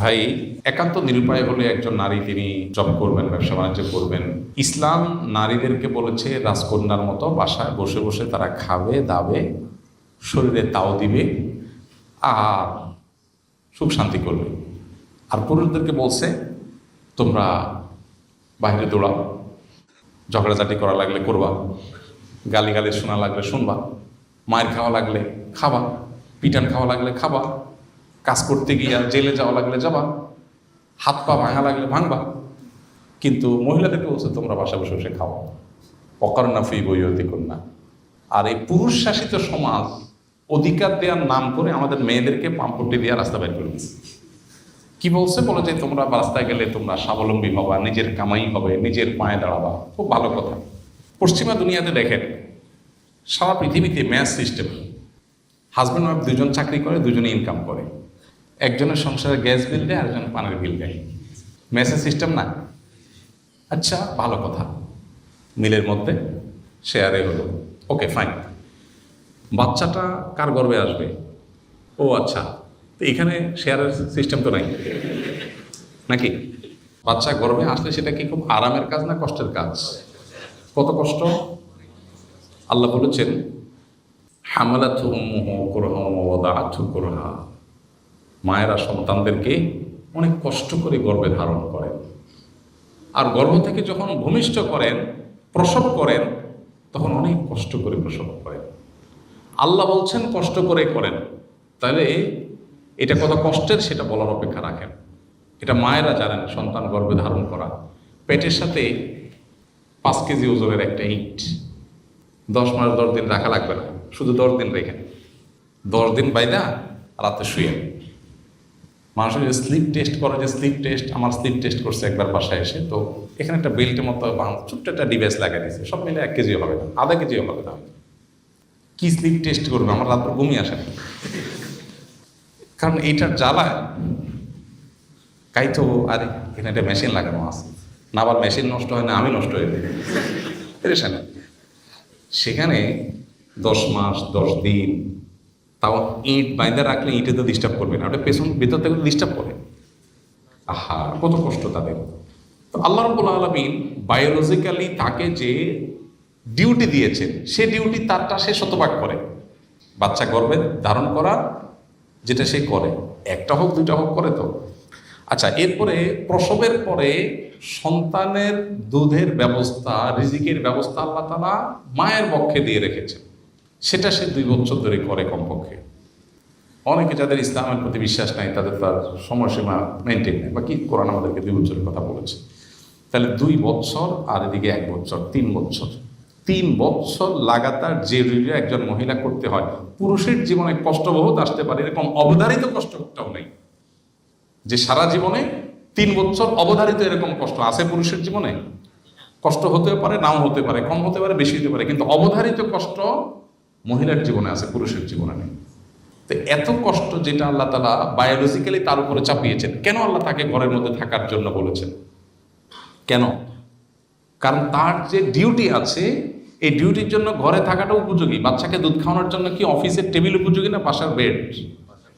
ভাই, একান্ত নিরুপায় হলে একজন নারী তিনি জব করবেন, ব্যবসা বাণিজ্য করবেন। ইসলাম নারীদেরকে বলেছে রাজকন্যার মতো বাসায় বসে বসে তারা খাবে দাবে, শরীরে তাও দিবে আর সুখ শান্তি করবে। আর পুরুষদেরকে বলছে তোমরা বাইরে দৌড়াও, ঝগড়াঝাটি করা লাগলে করবা, গালিগালি শোনা লাগলে শুনবা, মায়ের খাওয়া লাগলে খাবা, পিটান খাওয়া লাগলে খাবা, কাজ করতে গিয়ে জেলে যাওয়া লাগলে যাবা, হাত পা ভাঙা লাগলে ভাঙবা। কিন্তু মহিলাদেরকে বলছে তোমরা বাসা বসে বসে খাও, অকর্ণা ফি বইয়তি কন্যা। আর এই পুরুষ শাসিত সমাজ অধিকার দেওয়ার নাম করে আমাদের মেয়েদেরকে পাম্পটি দিয়ে রাস্তা বের করে দিচ্ছে। কি বলছে? বলে যে তোমরা রাস্তায় গেলে তোমরা স্বাবলম্বী হবা, নিজের কামাই হবে, নিজের পায়ে দাঁড়াবা। খুব ভালো কথা। পশ্চিমা দুনিয়াতে দেখেন, সারা পৃথিবীতে ম্যাচ সিস্টেম। হাজব্যান্ড ওয়াইফ দুজন চাকরি করে, দুজনে ইনকাম করে, একজনের সংসারে গ্যাস বিল দেয়, আরেকজনের পানির বিল দেয়। ম্যাচের সিস্টেম না? আচ্ছা, ভালো কথা, মিলের মধ্যে শেয়ারে হলো, ওকে ফাইন। বাচ্চাটা কার গর্বে আসবে? ও আচ্ছা, তো এখানে শেয়ারের সিস্টেম তো নাই নাকি? বাচ্চা গর্বে আসলে সেটা কি খুব আরামের কাজ না কষ্টের কাজ? কত কষ্ট! আল্লাহ বলেছেন হামালাতহু উম্মুহু কুরহা ওয়া ওয়াদাআতহু কুরহা। মায়েরা সন্তানদেরকে অনেক কষ্ট করে গর্ভে ধারণ করেন, আর গর্ভ থেকে যখন ভূমিষ্ঠ করেন, প্রসব করেন, তখন অনেক কষ্ট করে প্রসব করেন। আল্লাহ বলছেন কষ্ট করে করেন, তাহলে এটা কত কষ্টের সেটা বলার অপেক্ষা রাখেন। এটা মায়েরা জানেন। সন্তান গর্ভে ধারণ করা, পেটের সাথে 5 কেজি ওজনের একটা ইট 10 মাস 10 দিন রাখা লাগবে না, শুধু 10 দিন রেখে 10 দিন বাইদা রাতে শুয়ে। মানুষের যে স্লিপ টেস্ট করে, যে স্লিপ টেস্ট, আমার স্লিপ টেস্ট করছে একবার বাসায় এসে, তো এখানে একটা বেল্টের মতো ছোট্ট একটা ডিভাইস লাগিয়ে দিয়েছে, সব মিলে 1 কেজিও হবে না, আধা কেজিও হবে না। কি স্লিপ টেস্ট করবে? আমার রাত ঘুমিয়ে আসে না, কারণ এইটার জ্বালায় কাইতো। আরে এখানে একটা মেশিন লাগানো আছে না, আবার মেশিন নষ্ট হয় না, আমি নষ্ট হয়ে যাই, পেরেশান। সেখানে 10 মাস 10 দিন, তাও ইট বাইন্দা রাখলে ইটে তো ডিস্টার্ব করবে না, ওটা পেছন ভিতর থেকে ডিস্টার্ব করে। আহা, কত কষ্ট তাদের। তো আল্লাহ রাব্বুল আলামিন বায়োলজিক্যালি তাকে যে ডিউটি দিয়েছেন, সে ডিউটি তারটা সে শতভাগ করে। বাচ্চা গর্ভে ধারণ করা যেটা সে করে, একটা হোক দুইটা হোক করে তো। আচ্ছা, এরপরে প্রসবের পরে সন্তানের দুধের ব্যবস্থা, রিজিকের ব্যবস্থা আল্লাহ তাআলা মায়ের পক্ষে দিয়ে রেখেছেন, সেটা সে 2 বছর ধরে করে কমপক্ষে। অনেকে যাদের ইসলামের প্রতি বিশ্বাস নাই, তাদের তার সময়সীমা মেনটেন নেই, বা কি কোরআন আমাদেরকে 2 বছরের কথা বলেছে। তাহলে 2 বছর আর এদিকে 1 বছর, 3 বছর। 3 বছর লাগাতার যে রিডিও একজন মহিলা করতে হয়, পুরুষের জীবনে কষ্ট বহুত আসতে পারে, এরকম অবধারিত কষ্টটাও নেই যে সারা জীবনে 3 বছর অবধারিত এরকম কষ্ট আছে পুরুষের জীবনে। কষ্ট হতে পারে, নাও হতে পারে, কম হতে পারে, বেশি হতে পারে, কিন্তু অবধারিত কষ্ট মহিলার জীবনে আছে, পুরুষের জীবনে নেই। তো এত কষ্ট যেটা আল্লাহ তাআলা বায়োলজিক্যালি তার উপরে চাপিয়েছেন, কেন আল্লাহ তাকে ঘরের মধ্যে থাকার জন্য বলেছেন? কেন? কারণ তার যে ডিউটি আছে, এই ডিউটির জন্য ঘরে থাকাটা উপযোগী। বাচ্চাকে দুধ খাওয়ানোর জন্য কি অফিসের টেবিল উপযোগী না বাসার বেড?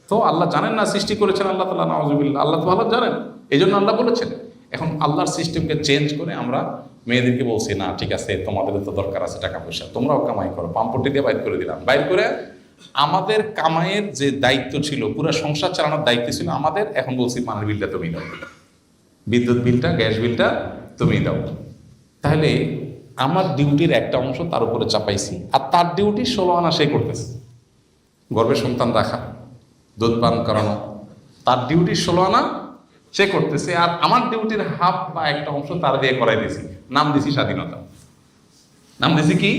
তো আল্লাহ জানেন না সৃষ্টি করেছেন আল্লাহ তাআলা, নাউযুবিল্লাহ, আল্লাহ তো ভালো জানেন, এই জন্য আল্লাহ বলেছেন। এখন আল্লাহর সিস্টেমকে চেঞ্জ করে আমরা মেয়েদেরকে বলছি না ঠিক আছে, তোমাদের তো দরকার আছে টাকা পয়সা, তোমরাও কামাই করো, পাম্পটি দিয়ে বাইর করে দিলাম। বাইর করে আমাদের কামাইয়ের যে দায়িত্ব ছিল, পুরো সংসার চালানোর দায়িত্ব ছিল আমাদের, এখন বলছি পানির বিলটা তুমি দাও, বিদ্যুৎ বিলটা, গ্যাস বিলটা তুমি দাও। তাহলে আমার ডিউটির একটা অংশ তার উপরে চাপাইছি, আর তার ডিউটি 16 আনা সে করতেছে। গর্ভে সন্তান রাখা, দুধ পান করানো, তার ডিউটি 16 আনা সে করতেছে, আর আমার ডিউটির হাফ বা একটা অংশ তার দিয়ে করাই দিয়েছি। নাম দিছি স্বাধীনতা। নাম দিছি কি?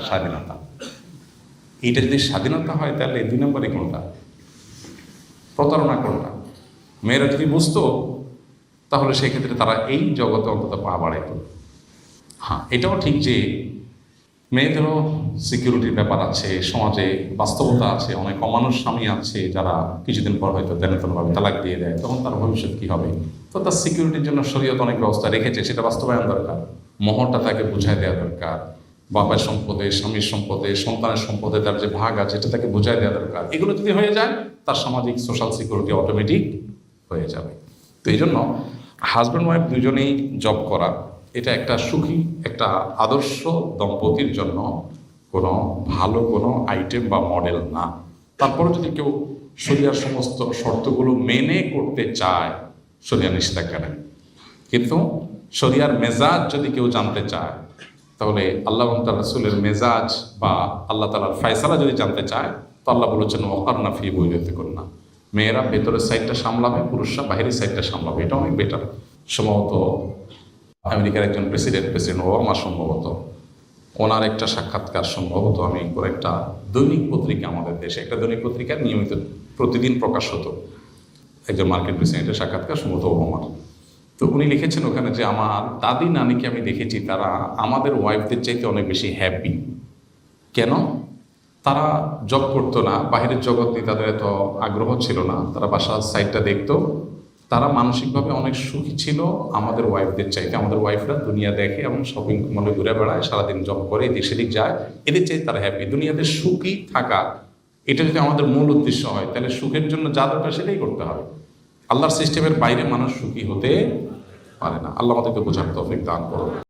স্বাধীনতা। এইটা যদি স্বাধীনতা হয়, তাহলে 2 নম্বরে কোনটা? প্রতারণা কোনটা? মেয়েরা যদি বুঝতো, তাহলে সেক্ষেত্রে তারা এই জগতে অন্তত পা বাড়াইত। হ্যাঁ, এটাও ঠিক যে মেয়েদেরও সিকিউরিটির ব্যাপার আছে, সমাজে বাস্তবতা আছে, অনেক অমানুষ স্বামী আছে যারা কিছুদিন পর হয়তো দেনতনভাবে তালাক দিয়ে দেয়, তখন তার ভবিষ্যৎ কী হবে? তো তার সিকিউরিটির জন্য শরীয়ত অনেক ব্যবস্থা রেখেছে, সেটা বাস্তবায়ন দরকার। মহরটা তাকে বুঝাই দেওয়া দরকার, বাবার সম্পদে, স্বামীর সম্পদে, সন্তানের সম্পদে তার যে ভাগ আছে এটা তাকে বুঝাই দেওয়া দরকার। এগুলো যদি হয়ে যায়, তার সামাজিক সোশ্যাল সিকিউরিটি অটোমেটিক হয়ে যাবে। তো এই জন্য হাজব্যান্ড ওয়াইফ দুজনেই জব করা এটা একটা সুখী একটা আদর্শ দম্পতির জন্য কোনো ভালো কোনো আইটেম বা মডেল না। তারপরে যদি কেউ শরিয়ার সমস্ত শর্তগুলো মেনে করতে চায়, শরিয়া নিষেধাজ্ঞা নেই। কিন্তু শরিয়ার মেজাজ যদি কেউ জানতে চায়, তাহলে আল্লাহ এবং তার রাসূলের মেজাজ বা আল্লাহ তাআলার ফয়সালা যদি জানতে চায়, তো আল্লাহ বলেছেন ওয়াকারনা ফি বুয়ুতিকুন্না, মেয়েরা ভেতরের সাইডটা সামলাবে, পুরুষরা বাহিরের সাইডটা সামলাবে। এটা অনেক বেটার। সম্ভবত আমেরিকার একজন প্রেসিডেন্ট ওবামা সম্ভবত ওনার একটা সাক্ষাৎকার, সম্ভবত আমি করে একটা দৈনিক পত্রিকা, আমাদের দেশে একটা দৈনিক পত্রিকা নিয়মিত প্রতিদিন প্রকাশ হতো, একজন মার্কিন প্রেসিডেন্টের সাক্ষাৎকার, সম্ভবত ওবামার। তো উনি লিখেছেন ওখানে যে আমার দাদি নানিকে আমি দেখেছি তারা আমাদের ওয়াইফদের চাইতে অনেক বেশি হ্যাপি। কেন? তারা জব করতো না, বাহিরের জগৎ নিয়ে তাদের এত আগ্রহ ছিল না, তারা বাসার সাইডটা দেখতো, তারা মানসিকভাবে অনেক সুখী ছিল আমাদের ওয়াইফদের চাইতে। আমাদের ওয়াইফরা দুনিয়া দেখে এবং শপিং মলে ঘুরে বেড়ায়, সারাদিন জব করে, এদিক সেদিক যায়, এদের চাইতে তারা হ্যাপি। দুনিয়াতে সুখী থাকা এটা যদি আমাদের মূল উদ্দেশ্য হয়, তাহলে সুখের জন্য যা দরকার সেটাই করতে হবে। আল্লাহর সিস্টেমের বাইরে মানুষ সুখী হতে পারে না। আল্লাহ আমাদেরকে বোঝার তৌফিক দান করুন।